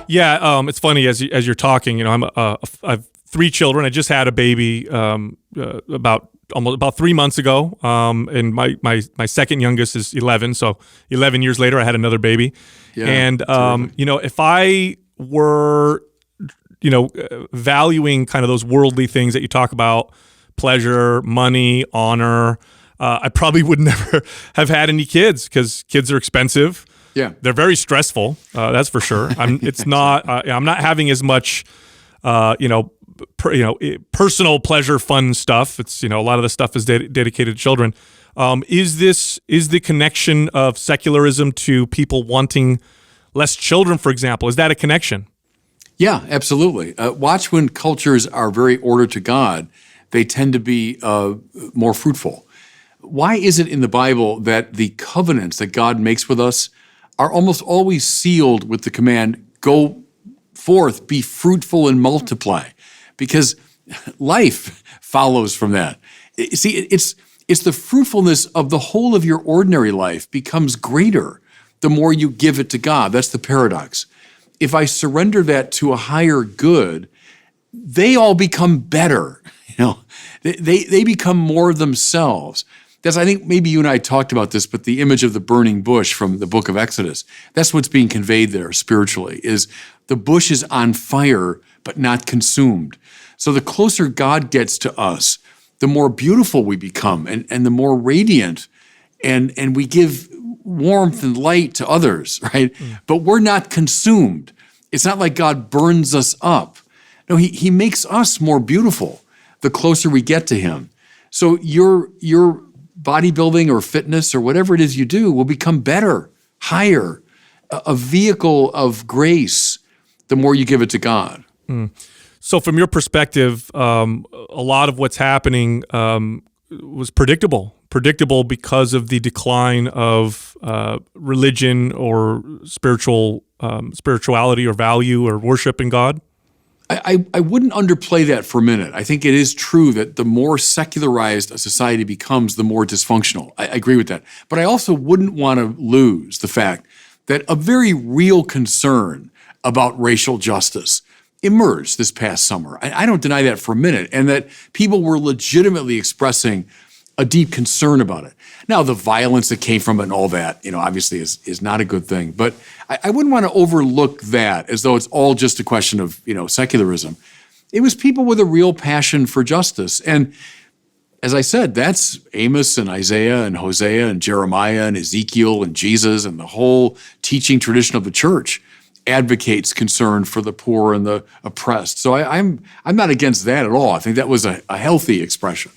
It's funny as you're talking. I've 3 children. I just had a baby about 3 months ago, and my second youngest is 11. So 11 years later, I had another baby. Yeah, and if I were valuing kind of those worldly things that you talk about, pleasure, money, honor, I probably would never have had any kids, because kids are expensive. Yeah, they're very stressful. That's for sure. I'm not having as much, personal pleasure, fun stuff. It's a lot of the stuff is dedicated to children. Is the connection of secularism to people wanting less children, for example? Is that a connection? Yeah, absolutely. Watch when cultures are very ordered to God, they tend to be more fruitful. Why is it in the Bible that the covenants that God makes with us are almost always sealed with the command, go forth, be fruitful and multiply? Because life follows from that. See, it's the fruitfulness of the whole of your ordinary life becomes greater the more you give it to God. That's the paradox. If I surrender that to a higher good, they all become better. They become more themselves. I think maybe you and I talked about this, but the image of the burning bush from the book of Exodus, that's what's being conveyed there spiritually, is the bush is on fire, but not consumed. So the closer God gets to us, the more beautiful we become, and the more radiant, and we give warmth and light to others, right? But we're not consumed. It's not like God burns us up. No, he makes us more beautiful the closer we get to him. So your bodybuilding or fitness or whatever it is you do will become better, higher, a vehicle of grace the more you give it to God. So from your perspective, a lot of what's happening was predictable because of the decline of religion or spirituality or value or worship in God? I wouldn't underplay that for a minute. I think it is true that the more secularized a society becomes, the more dysfunctional. I agree with that. But I also wouldn't want to lose the fact that a very real concern about racial justice emerged this past summer. I don't deny that for a minute, and that people were legitimately expressing a deep concern about it. Now, the violence that came from it and all that, obviously is not a good thing. But I wouldn't want to overlook that as though it's all just a question of, secularism. It was people with a real passion for justice. And as I said, that's Amos and Isaiah and Hosea and Jeremiah and Ezekiel and Jesus, and the whole teaching tradition of the church advocates concern for the poor and the oppressed. So I'm not against that at all. I think that was a healthy expression.